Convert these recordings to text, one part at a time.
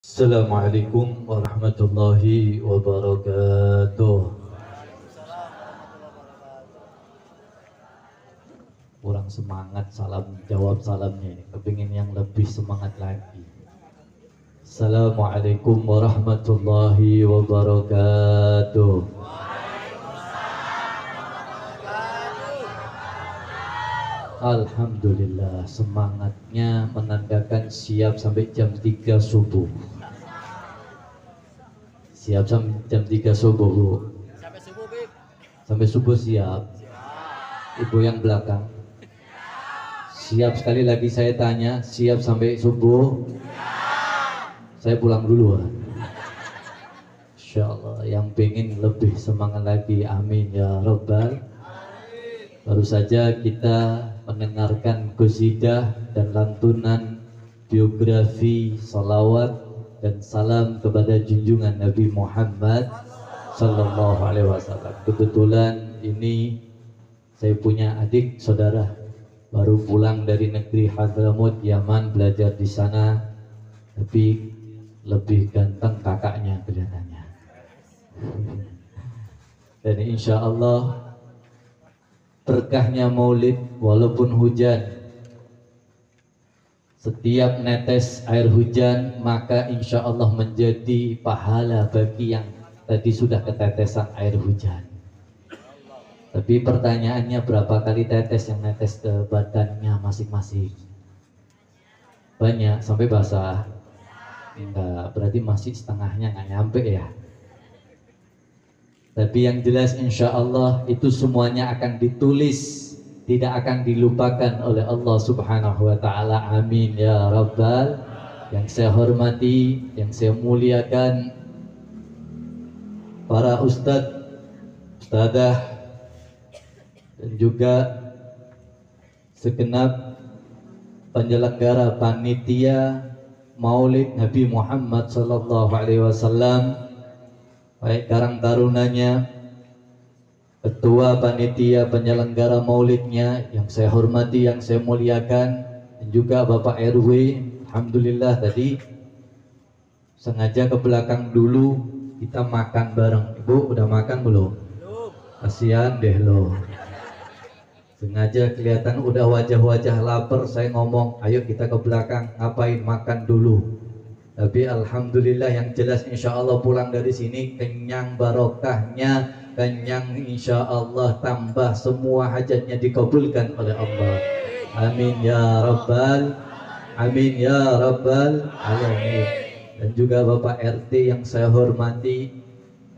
Assalamualaikum warahmatullahi wabarakatuh. Kurang semangat salam jawab salamnya ini. Kepingin yang lebih semangat lagi. Assalamualaikum warahmatullahi wabarakatuh. Alhamdulillah, semangatnya menandakan siap sampai jam 3 subuh. Siap sampai jam 3 subuh, Bu. Sampai subuh, Bib. Sampai subuh siap. Ibu yang belakang. Siap, sekali lagi saya tanya, siap sampai subuh? Saya pulang dulu. Insyaallah, yang pengen lebih semangat lagi, amin ya rabbal. Baru saja kita mendengarkan qasidah dan lantunan biografi salawat dan salam kepada junjungan Nabi Muhammad sallallahu alaihi wasallam. Kebetulan ini saya punya adik saudara baru pulang dari negeri Hadramut Yaman, belajar di sana, tapi lebih ganteng kakaknya kelihatannya. Dan insya Allah berkahnya maulid, walaupun hujan, setiap netes air hujan maka insya Allah menjadi pahala bagi yang tadi sudah ketetesan air hujan. Tapi pertanyaannya, berapa kali tetes yang netes ke badannya masing-masing? Banyak, sampai basah? Enggak, berarti masih setengahnya nggak nyampe ya. Tapi yang jelas insya Allah itu semuanya akan ditulis, tidak akan dilupakan oleh Allah subhanahu wa ta'ala, amin ya rabbal. Yang saya hormati, yang saya muliakan, para ustadz, ustadzah, dan juga segenap penyelenggara panitia Maulid Nabi Muhammad sallallahu alaihi wasallam, baik Karang Tarunanya, ketua panitia penyelenggara maulidnya yang saya hormati, yang saya muliakan, dan juga Bapak RW. Alhamdulillah tadi sengaja ke belakang dulu kita makan bareng. Ibu udah makan belum? Kasihan deh lo. Sengaja kelihatan udah wajah-wajah lapar, saya ngomong ayo kita ke belakang, ngapain, makan dulu. Tapi alhamdulillah yang jelas insya Allah pulang dari sini kenyang barokahnya, kenyang insya Allah, tambah semua hajatnya dikabulkan oleh Allah, amin ya rabbal, amin ya rabbal alamin. Dan juga Bapak RT yang saya hormati,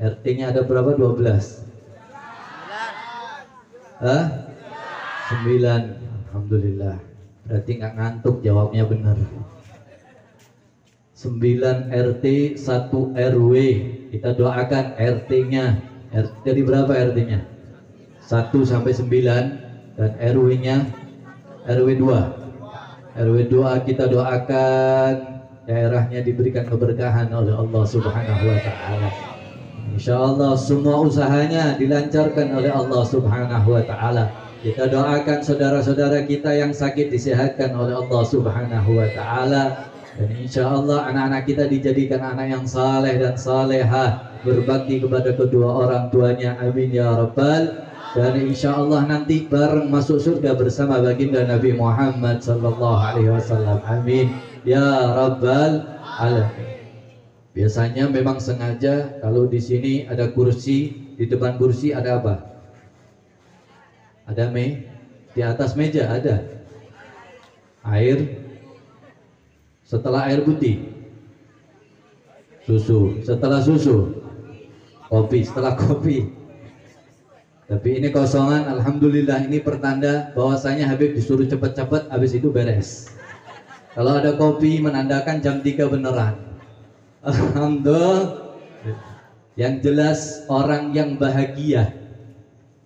RT-nya ada berapa? 12? 9. Alhamdulillah, berarti nggak ngantuk, jawabnya benar. 9 RT 1 RW, kita doakan RT-nya. Jadi berapa RT-nya? 1 sampai 9, dan RW-nya RW 2. RW 2 kita doakan daerahnya diberikan keberkahan oleh Allah subhanahu wa ta'ala. Insya Allah semua usahanya dilancarkan oleh Allah subhanahu wa ta'ala. Kita doakan saudara-saudara kita yang sakit disehatkan oleh Allah subhanahu wa ta'ala. Dan insya Allah anak-anak kita dijadikan anak yang saleh dan salehah, berbakti kepada kedua orang tuanya, amin ya rabbal. Dan insya Allah nanti bareng masuk surga bersama baginda Nabi Muhammad sallallahu alaihi wasallam, amin ya rabbal alamin. Biasanya memang sengaja kalau di sini ada kursi, di depan kursi ada apa? Ada di atas meja ada air. Setelah air putih, susu. Setelah susu, kopi. Setelah kopi, tapi ini kosongan. Alhamdulillah, ini pertanda bahwasanya Habib disuruh cepat-cepat, habis itu beres. Kalau ada kopi menandakan jam 3 beneran. Alhamdulillah. Yang jelas orang yang bahagia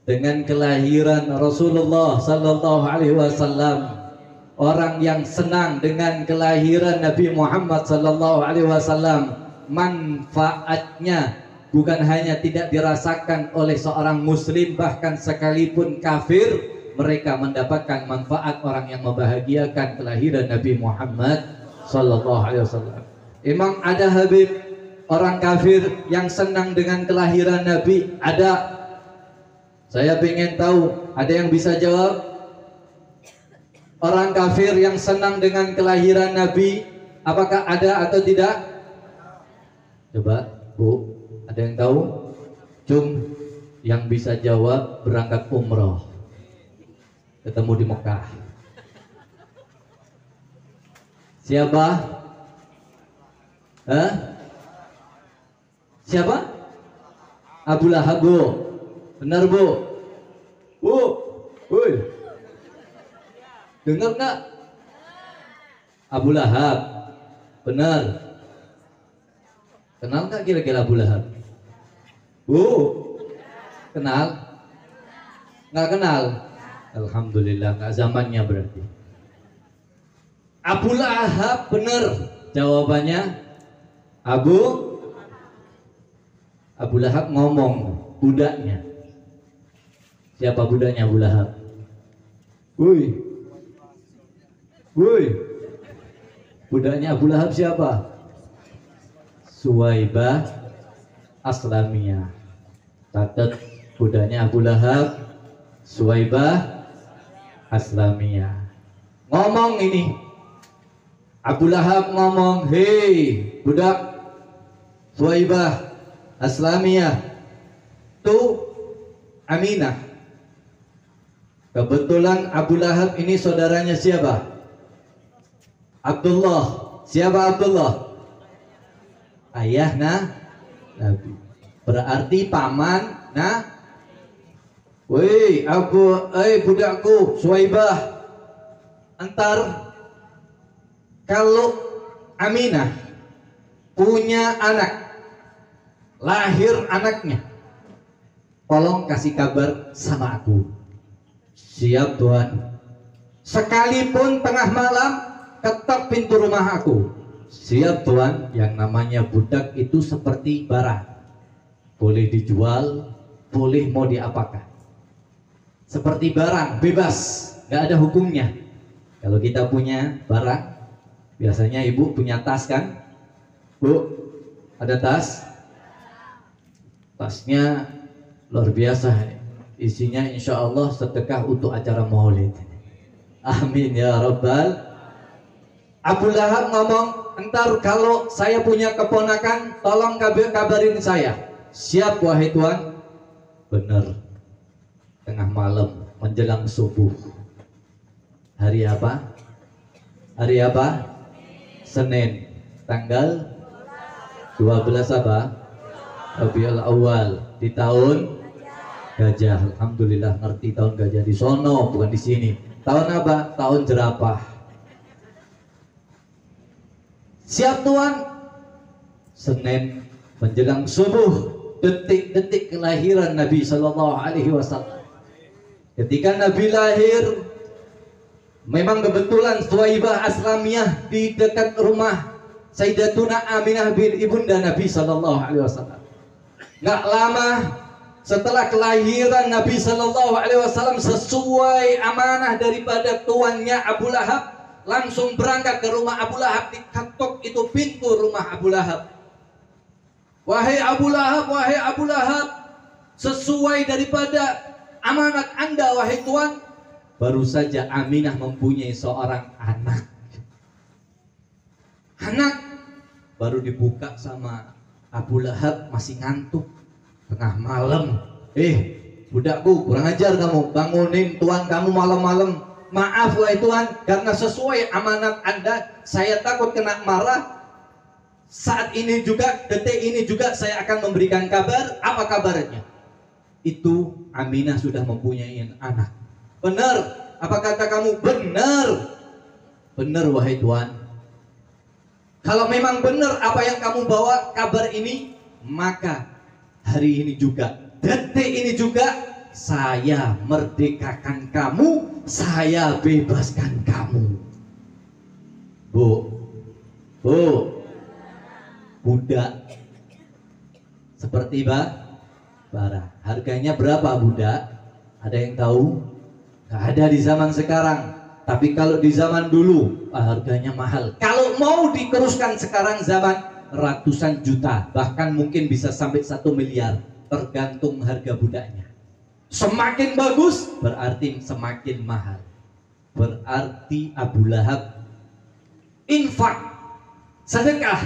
dengan kelahiran Rasulullah sallallahu alaihi wasallam, orang yang senang dengan kelahiran Nabi Muhammad sallallahu alaihi wasallam, manfaatnya bukan hanya tidak dirasakan oleh seorang muslim, bahkan sekalipun kafir mereka mendapatkan manfaat orang yang membahagiakan kelahiran Nabi Muhammad sallallahu alaihi wasallam. Emang ada Habib orang kafir yang senang dengan kelahiran Nabi? Ada. Saya ingin tahu, ada yang bisa jawab? Orang kafir yang senang dengan kelahiran Nabi, apakah ada atau tidak? Coba, Bu, ada yang tahu? Cum, yang bisa jawab berangkat umroh, ketemu di Mekah. Siapa? Hah? Siapa? Abu Lahab, Bu. Benar, Bu? Bu, woi, dengar nggak? Abu Lahab, benar. Kenal nggak kira-kira Abu Lahab? Bu, kenal? Nggak kenal? Alhamdulillah, nggak zamannya berarti. Abu Lahab, benar jawabannya. Abu Lahab ngomong budaknya. Siapa budaknya Abu Lahab? Woi, woi, budaknya Abu Lahab siapa? Suwaibah Aslamiyah. Catat, budaknya Abu Lahab Suwaibah Aslamiyah. Ngomong ini, Abu Lahab ngomong, hei budak Suwaibah Aslamiyah, tuh Aminah. Kebetulan Abu Lahab ini saudaranya siapa? Abdullah. Siapa Abdullah? Ayah Nabi. Berarti paman woi budakku Suwaibah, antar kalau Aminah punya anak, lahir anaknya, tolong kasih kabar sama aku. Siap Tuhan. Sekalipun tengah malam ketok pintu rumah aku. Siap Tuhan. Yang namanya budak itu seperti barang, boleh dijual, boleh mau diapakan. Seperti barang, bebas, gak ada hukumnya. Kalau kita punya barang, biasanya ibu punya tas kan? Bu, ada tas? Tasnya luar biasa. Isinya insya Allah sedekah untuk acara maulid. Amin ya Rabbal. Abu Lahab ngomong, entar kalau saya punya keponakan, tolong kabarin saya. Siap wahai Tuhan. Benar. Tengah malam menjelang subuh. Hari apa? Hari apa? Senin. Tanggal 12 apa? Rabiul Awal di tahun Gajah. Alhamdulillah ngerti tahun gajah di sono, bukan di sini. Tahun apa? Tahun jerapah. Siap Tuhan. Senin menjelang subuh, detik-detik kelahiran Nabi Sallallahu Alaihi Wasallam. Ketika Nabi lahir, memang kebetulan Suwaibah Aslamiyah di dekat rumah Sayyidatuna Aminah bin ibunda Nabi Sallallahu Alaihi Wasallam. Nggak lama setelah kelahiran Nabi Sallallahu Alaihi Wasallam, sesuai amanah daripada tuannya Abu Lahab, langsung berangkat ke rumah Abu Lahab. Diketok itu pintu rumah Abu Lahab. Wahai Abu Lahab, wahai Abu Lahab, sesuai daripada amanat Anda wahai Tuan, baru saja Aminah mempunyai seorang anak. Anak baru dibuka sama Abu Lahab, masih ngantuk. Tengah malam, budakku kurang ajar kamu, bangunin tuan kamu malam-malam. Maaf wahai Tuhan, karena sesuai amanat Anda, saya takut kena marah. Saat ini juga, detik ini juga saya akan memberikan kabar. Apa kabarnya? Itu Aminah sudah mempunyai anak. Benar? Apa kata kamu? Benar. Benar wahai Tuhan. Kalau memang benar apa yang kamu bawa kabar ini, maka hari ini juga, detik ini juga, saya merdekakan kamu, saya bebaskan kamu. Bu, budak seperti bara. Harganya berapa budak? Ada yang tahu? Gak ada di zaman sekarang. Tapi kalau di zaman dulu harganya mahal. Kalau mau diteruskan sekarang zaman ratusan juta, bahkan mungkin bisa sampai 1 miliar, tergantung harga budaknya. Semakin bagus berarti semakin mahal. Berarti Abu Lahab infak, sedekah,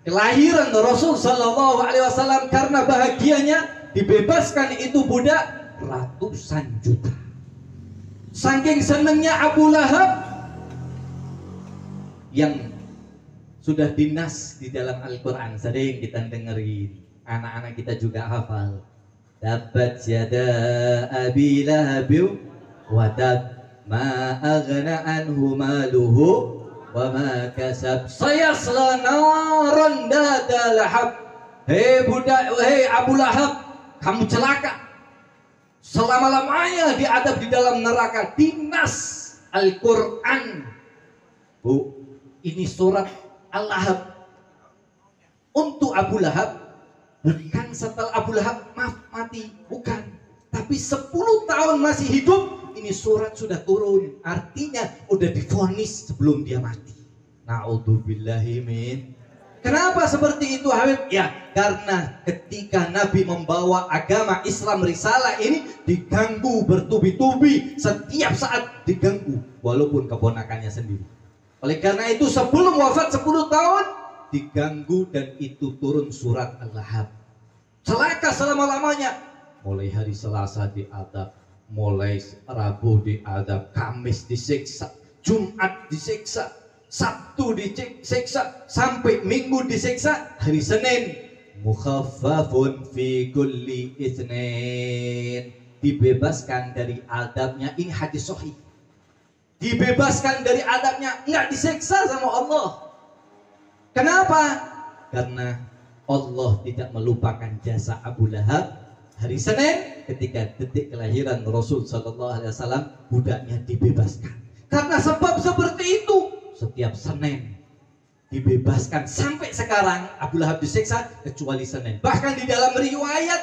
kelahiran Rasul Sallallahu Alaihi Wasallam karena bahagianya dibebaskan itu budak ratusan juta. Saking senangnya Abu Lahab yang sudah dinas di dalam Al-Quran, sering kita dengerin, anak-anak kita juga hafal. Tabbat yada abi lahabi wa tab ma aghna anhu maluhu wa ma kasab sayasla naran data lahab. Hei budak, hei Abu Lahab, kamu celaka, selama-lamanya diadab di dalam neraka. Dinas Al-Quran. Bu, ini surat Al-Lahab untuk Abu Lahab. Bukan setelah Abu Lahab mati, bukan, tapi 10 tahun masih hidup, ini surat sudah turun. Artinya udah divonis sebelum dia mati. Na'udzubillahi min. Kenapa seperti itu Habib? Ya, karena ketika Nabi membawa agama Islam risalah ini diganggu bertubi-tubi, setiap saat diganggu, walaupun keponakannya sendiri. Oleh karena itu sebelum wafat 10 tahun diganggu, dan itu turun surat Al-Lahab. Celaka selama-lamanya. Mulai hari Selasa diadab, mulai Rabu diadab, Kamis disiksa, Jumat disiksa, Sabtu disiksa, sampai Minggu disiksa, hari Senin mukhaffafun fi kulli itsnin, dibebaskan dari adabnya. Ini hadis sahih. Dibebaskan dari adabnya, nggak disiksa sama Allah. Kenapa? Karena Allah tidak melupakan jasa Abu Lahab. Hari Senin ketika detik kelahiran Rasul Sallallahu Alaihi Wasallam, budaknya dibebaskan. Karena sebab seperti itu, setiap Senin dibebaskan. Sampai sekarang Abu Lahab disiksa kecuali Senin. Bahkan di dalam riwayat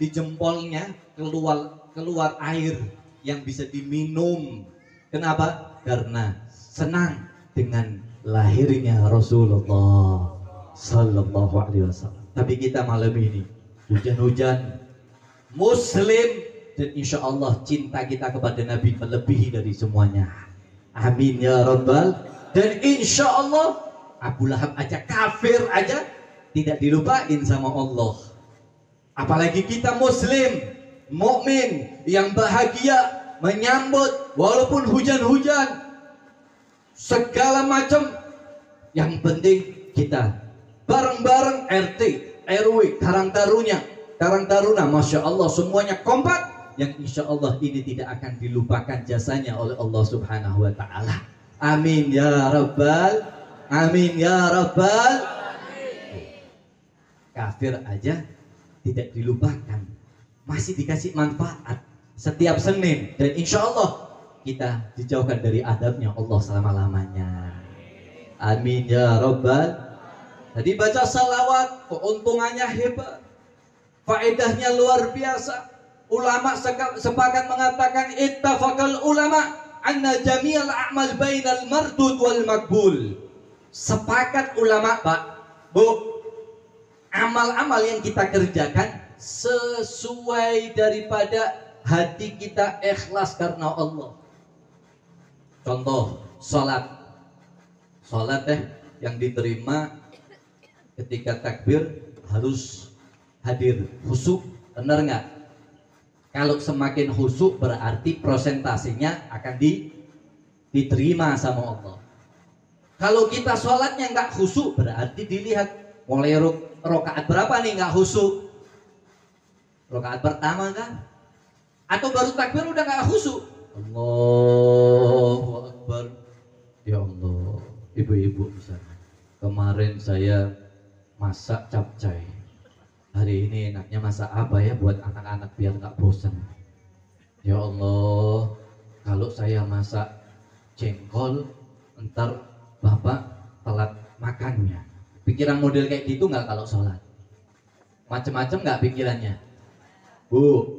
di jempolnya keluar air yang bisa diminum. Kenapa? Karena senang dengan lahirnya Rasulullah Sallallahu Alaihi Wasallam. Tapi kita malam ini hujan-hujan, Muslim, dan insya Allah cinta kita kepada Nabi melebihi dari semuanya. Amin ya Rabbal. Dan insya Allah Abu Lahab aja, kafir aja, tidak dilupain sama Allah. Apalagi kita Muslim, mukmin yang bahagia menyambut walaupun hujan-hujan, segala macam. Yang penting kita bareng-bareng RT, RW, Karang Taruna, Masya Allah semuanya kompak. Yang insya Allah ini tidak akan dilupakan jasanya oleh Allah Subhanahu wa Ta'ala. Amin ya Rabbal, amin ya Rabbal. Kafir aja tidak dilupakan, masih dikasih manfaat setiap Senin, dan insya Allah kita dijauhkan dari adabnya Allah selama-lamanya. Amin ya Rabbal. Jadi baca salawat keuntungannya hebat, faedahnya luar biasa. Ulama sepakat mengatakan ittafaqal ulama anna jami'al a'mal bainal mardud wal makbul. Sepakat ulama, Pak, Bu, amal-amal yang kita kerjakan sesuai daripada hati kita ikhlas karena Allah. Contoh, sholat yang diterima ketika takbir harus hadir khusyuk, benar nggak? Kalau semakin khusyuk berarti prosentasenya akan diterima sama Allah. Kalau kita sholatnya nggak khusyuk berarti dilihat mulai rokaat berapa nih nggak khusyuk. Rokaat pertama kan? Atau baru takbir udah nggak khusyuk? Allahu Akbar. Ya Allah, ibu-ibu misalnya, kemarin saya masak capcay, hari ini enaknya masak apa ya buat anak-anak biar nggak bosan. Ya Allah, kalau saya masak jengkol, ntar bapak telat makannya. Pikiran model kayak gitu nggak kalau sholat? Macem-macem nggak pikirannya, Bu?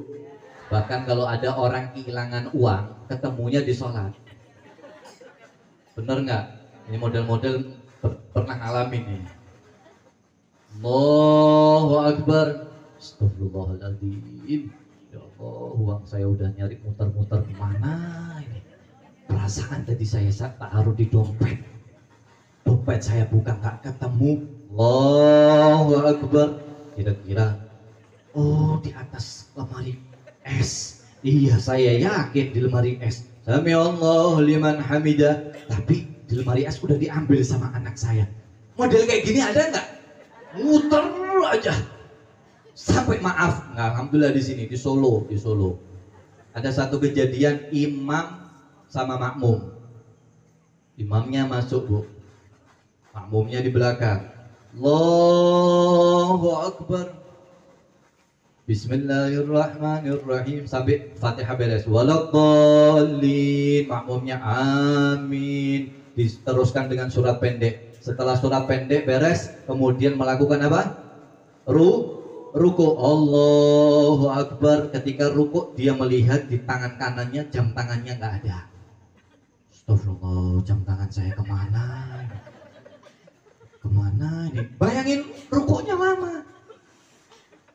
Bahkan kalau ada orang kehilangan uang, ketemunya di sholat. Bener nggak? Ini model-model pernah ngalamin nih. Allahu Akbar. Astagfirullahaladzim. Ya Allah, uang saya udah nyari muter-muter kemana ini. Perasaan tadi saya taruh di dompet. Dompet saya buka nggak ketemu. Allahu Akbar. Kira-kira, oh di atas lemari es. Iya, saya yakin di lemari es. Sami Allah liman hamidah. Tapi di lemari es udah diambil sama anak saya. Model kayak gini ada nggak? Muter aja. Sampai maaf, nggak, alhamdulillah di sini di Solo, ada satu kejadian imam sama makmum. Imamnya masuk, Bu, makmumnya di belakang. Allahu Akbar. Bismillahirrahmanirrahim sampai Fatihah beres. Waladhdallin, makmumnya amin. Diteruskan dengan surat pendek. Setelah surat pendek beres, kemudian melakukan apa? Ruku. Allahu Akbar. Ketika ruku dia melihat di tangan kanannya jam tangannya nggak ada. Astagfirullah, jam tangan saya kemana ini? Bayangin rukunya lama.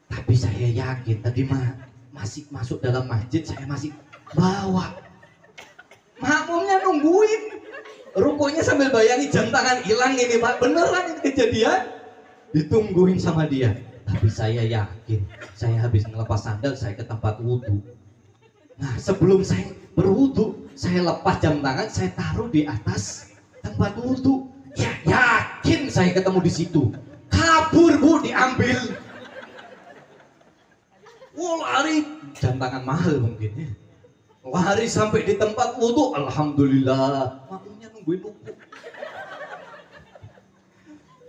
Tapi saya yakin tadi masih masuk dalam masjid, saya masih bawa. Makmumnya nungguin. Rukunya sambil bayangin jam tangan hilang ini, Pak. Beneran ini kejadian. Ditungguin sama dia. Tapi saya yakin, saya habis ngelepas sandal, saya ke tempat wudhu. Nah, sebelum saya berwudhu, saya lepas jam tangan, saya taruh di atas tempat wudhu. Ya, yakin saya ketemu di situ. Kabur, Bu, diambil. Lari, jam tangan mahal mungkin ya. Lari sampai di tempat wudhu, alhamdulillah. Makmumnya nungguin wudhu.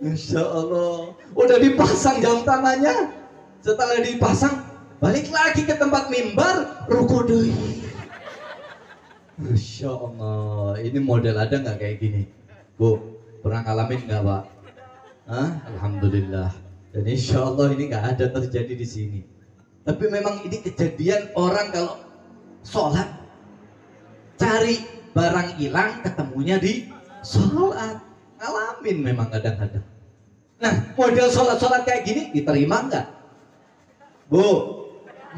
Masya Allah, udah dipasang jam tangannya. Setelah dipasang, balik lagi ke tempat mimbar, ruku deui. Masya Allah, ini model ada nggak kayak gini, Bu? Pernah ngalamin nggak, Pak? Hah? Alhamdulillah. Dan insya Allah ini nggak ada terjadi di sini. Tapi memang ini kejadian orang kalau sholat cari barang hilang, ketemunya di sholat. Ngalamin memang kadang-kadang. Nah, model sholat-sholat kayak gini diterima nggak, Bu?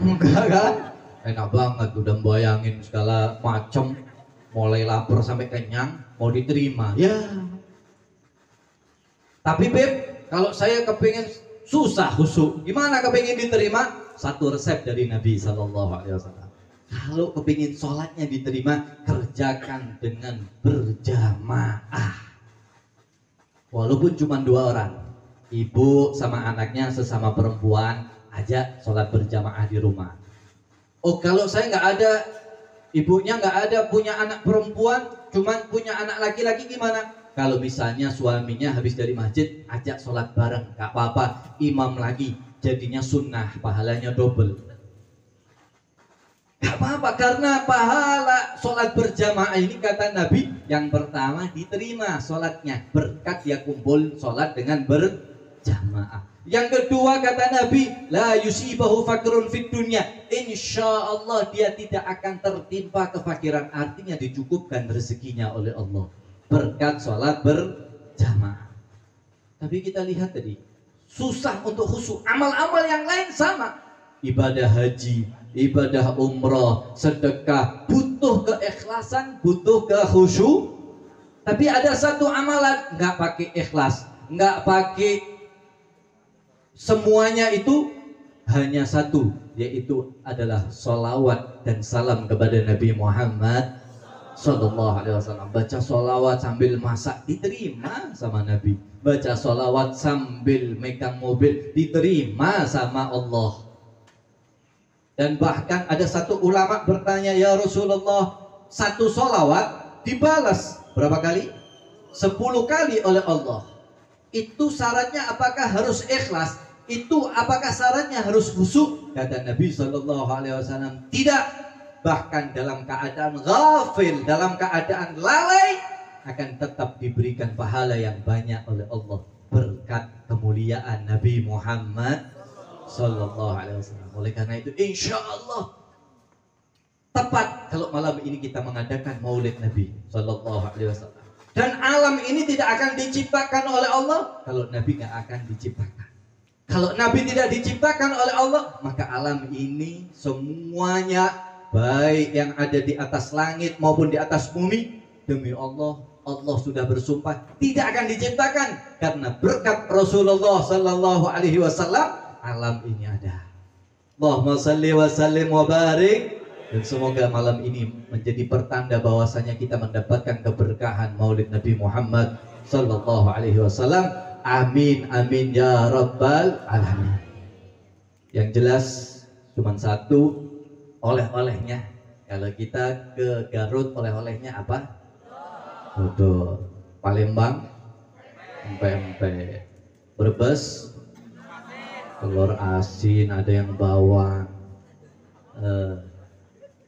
Enggak kan? Enak banget udah bayangin segala macam, mulai lapar sampai kenyang, mau diterima ya. Tapi Beb, kalau saya kepingin susah khusyuk, gimana kepingin diterima? Satu resep dari Nabi SAW. Kalau kepingin sholatnya diterima, kerjakan dengan berjamaah. Walaupun cuma 2 orang, ibu sama anaknya sesama perempuan, ajak sholat berjamaah di rumah. Oh, kalau saya nggak ada, ibunya nggak ada, punya anak perempuan, cuma punya anak laki-laki, gimana? Kalau misalnya suaminya habis dari masjid, ajak sholat bareng, nggak apa-apa, imam lagi, jadinya sunnah, pahalanya double. Gak apa-apa, karena pahala sholat berjamaah ini kata Nabi, yang pertama diterima sholatnya, berkat dia kumpul sholat dengan berjamaah. Yang kedua kata Nabi, la yusibahu fakrun fid dunya, insya Allah dia tidak akan tertimpa kefakiran, artinya dicukupkan rezekinya oleh Allah berkat sholat berjamaah. Tapi kita lihat tadi, susah untuk khusyuk. Amal-amal yang lain sama, ibadah haji, ibadah umroh, sedekah, butuh keikhlasan, butuh kekhusyuk. Tapi ada satu amalan nggak pakai ikhlas, nggak pakai semuanya, itu hanya satu, yaitu adalah sholawat dan salam kepada Nabi Muhammad SAW. Baca sholawat sambil masak diterima sama Nabi, baca sholawat sambil megang mobil diterima sama Allah. Dan bahkan ada satu ulama bertanya, ya Rasulullah, satu sholawat dibalas berapa kali? 10 kali oleh Allah. Itu syaratnya apakah harus ikhlas? Itu apakah syaratnya harus khusyuk? Kata Nabi SAW, tidak. Bahkan dalam keadaan ghafil, dalam keadaan lalai, akan tetap diberikan pahala yang banyak oleh Allah berkat kemuliaan Nabi Muhammad Sallallahu Alaihi Wasallam. Oleh karena itu, insya Allah tepat kalau malam ini kita mengadakan Maulid Nabi Sallallahu Alaihi Wasallam. Dan alam ini tidak akan diciptakan oleh Allah kalau Nabi nggak akan diciptakan. Kalau Nabi tidak diciptakan oleh Allah, maka alam ini semuanya, baik yang ada di atas langit maupun di atas bumi, demi Allah, Allah sudah bersumpah tidak akan diciptakan, karena berkat Rasulullah Sallallahu Alaihi Wasallam alam ini ada. Allahumma salli wa sallim wa barik. Dan semoga malam ini menjadi pertanda bahwasanya kita mendapatkan keberkahan Maulid Nabi Muhammad Sallallahu Alaihi Wasallam. Amin, amin ya rabbal alamin. Yang jelas cuma satu, oleh-olehnya. Kalau kita ke Garut, oleh-olehnya apa? Betul. Palembang, empek-empek. Brebes, telur asin, ada yang bawang.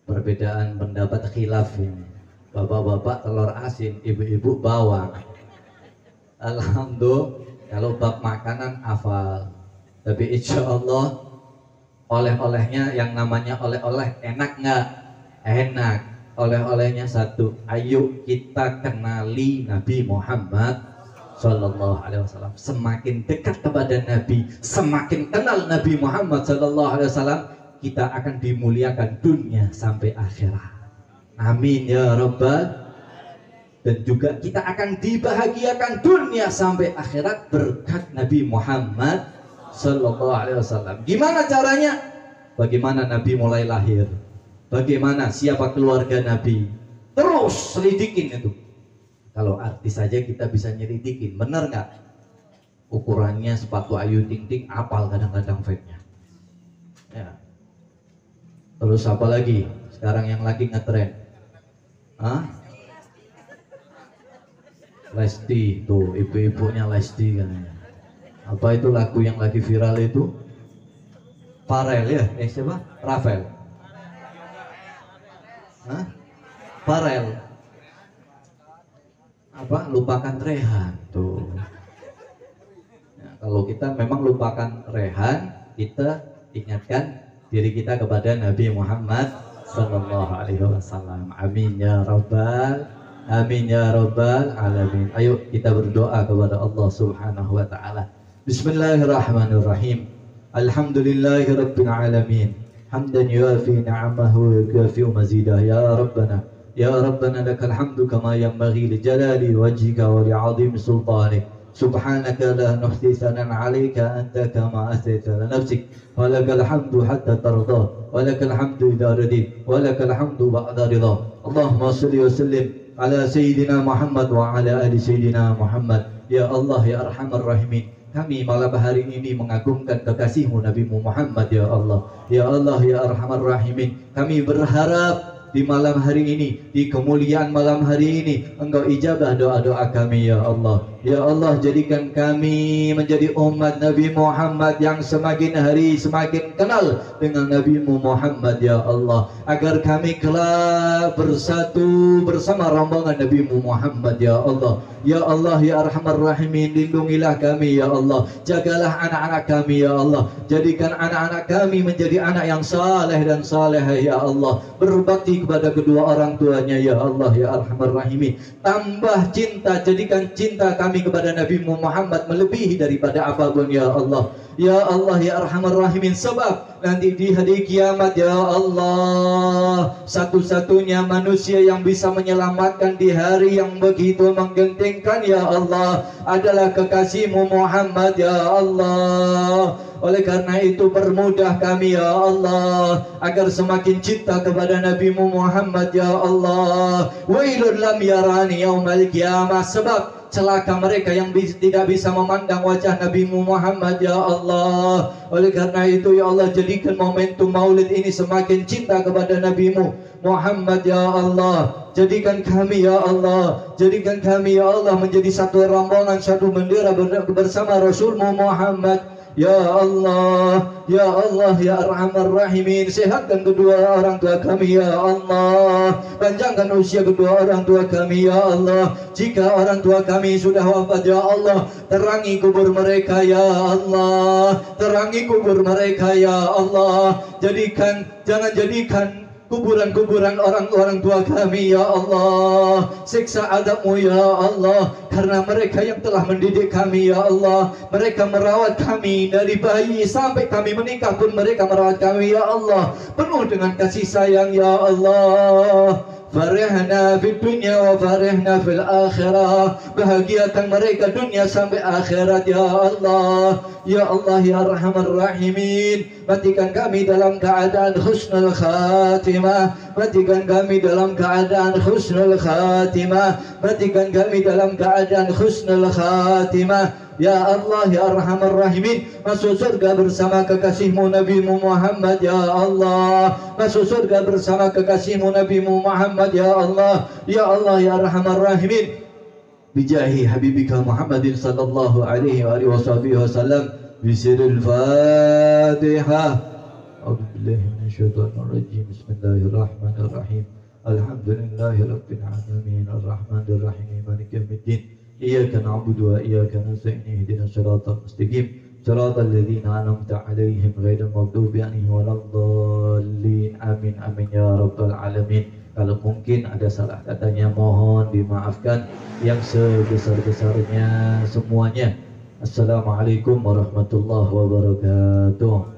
Perbedaan pendapat khilaf ini. Bapak-bapak telur asin, ibu-ibu bawang. Alhamdulillah, kalau bab makanan hafal. Tapi insya Allah oleh-olehnya yang namanya oleh-oleh enak nggak? Enak. Oleh-olehnya satu. Ayo kita kenali Nabi Muhammad Sallallahu Alaihi Wasallam. Semakin dekat kepada Nabi, semakin kenal Nabi Muhammad Sallallahu Alaihi Wasallam, kita akan dimuliakan dunia sampai akhirat. Amin ya rabbal. Dan juga kita akan dibahagiakan dunia sampai akhirat berkat Nabi Muhammad Sallallahu Alaihi Wasallam. Gimana caranya? Bagaimana Nabi mulai lahir? Bagaimana siapa keluarga Nabi? Terus selidikin itu. Kalau artis saja kita bisa nyelidikin, bener nggak? Ukurannya sepatu Ayu Ting Ting, apal kadang-kadang fake-nya. Ya. Terus apa lagi? Sekarang yang lagi ngetren, Lesti, tuh ibu-ibunya Lesti kan. Apa itu lagu yang lagi viral itu? Farel ya? Siapa? Rafael. Farel. Apa? Lupakan Rehan tuh. Ya, kalau kita memang lupakan Rehan, kita ingatkan diri kita kepada Nabi Muhammad Sallallahu Alaihi Wasallam. Amin ya rabbal, amin ya rabbal alamin. Ayo kita berdoa kepada Allah Subhanahu wa taala. Bismillahirrahmanirrahim. Alhamdulillahi rabbil alamin. Hamdan yuafi ni'amahu wa yukafi mazidah. Ya rabbana, ya rabbana lakal hamdu kama yanbaghi li jalali wajhika wa li 'azimi sultanik. Subhanaka la nuhsi sanan 'alaika anta kama asayta ala nafsik. Wa lakal hamdu hatta tarda, wa lakal hamdu idza radit, wa lakal hamdu ba'da ridha. Allahumma shalli wa sallim ala sayyidina Muhammad wa ala ali sayyidina Muhammad. Ya Allah ya arhamar rahimin, kami malam hari ini mengagungkan kekasihmu Nabi Muhammad. Ya Allah, ya Allah ya arhamar rahimin, kami berharap di malam hari ini, di kemuliaan malam hari ini, Engkau ijabah doa-doa kami ya Allah. Ya Allah, jadikan kami menjadi umat Nabi Muhammad yang semakin hari semakin kenal dengan Nabi Muhammad ya Allah, agar kami kelak bersatu bersama rombongan Nabi Muhammad ya Allah. Ya Allah ya arhamar rahimin, lindungilah kami ya Allah, jagalah anak-anak kami ya Allah, jadikan anak-anak kami menjadi anak yang saleh dan salehah ya Allah, berbakti kepada kedua orang tuanya ya Allah ya arhamar rahimin. Tambah cinta, jadikan cinta kami kepada Nabi Muhammad melebihi daripada apapun ya Allah. Ya Allah ya arhamar rahimin, sebab nanti di hari kiamat ya Allah, satu-satunya manusia yang bisa menyelamatkan di hari yang begitu menggentingkan ya Allah adalah kekasihmu Muhammad ya Allah. Oleh karena itu permudah kami ya Allah agar semakin cinta kepada Nabi Muhammad ya Allah. Wailul lam yarani yaumal qiyamah, sebab celaka mereka yang tidak bisa memandang wajah Nabi Muhammad ya Allah. Oleh karena itu ya Allah, jadikan momentum maulid ini semakin cinta kepada Nabi Muhammad ya Allah. Jadikan kami ya Allah, jadikan kami ya Allah menjadi satu rombongan, satu bendera bersama Rasulmu Muhammad. Ya Allah, ya Allah, ya Arhamar Rahimin, sehatkan kedua orang tua kami ya Allah, panjangkan usia kedua orang tua kami ya Allah. Jika orang tua kami sudah wafat ya Allah, terangi kubur mereka ya Allah, terangi kubur mereka ya Allah. Jangan jadikan kuburan-kuburan orang-orang tua kami ya Allah. Siksa azab-Mu ya Allah, karena mereka yang telah mendidik kami ya Allah. Mereka merawat kami dari bayi sampai kami menikah pun mereka merawat kami ya Allah, penuh dengan kasih sayang ya Allah. Farihna fid dunya wa farihna fil akhirah. Bahagiakan mereka dunia sampai akhirat ya Allah. Ya Allah ya Arhamar Rahimin, matikan kami dalam keadaan husnul khatimah. Matikan kami dalam keadaan husnul khatimah. Matikan kami dalam keadaan husnul khatimah. Ya Allah ya Arhamar Rahimin, masuk surga bersama kekasih-Mu Nabi-Mu Muhammad ya Allah. Masuk surga bersama kekasih-Mu Nabi-Mu Muhammad ya Allah. Ya Allah ya Arhamar Rahimin, bijahi habibika Muhammadin sallallahu alaihi wa alihi wasallam, bisiril Fatihah. A'udzu billahi minasyaitonir rajim. Bismillahirrahmanirrahim. Alhamdulillahirabbil alamin, arrahmanir rahim, maliki yaumiddin. Iyyaka na'budu wa iyyaka nasta'in, ihdinas siratal mustaqim, siratal ladzina an'amta 'alaihim ghairil maghdubi 'alaihim waladdallin. Amin amin ya rabbal alamin. Kalau mungkin ada salah katanya mohon dimaafkan yang sebesar-besarnya semuanya. Assalamualaikum warahmatullahi wabarakatuh.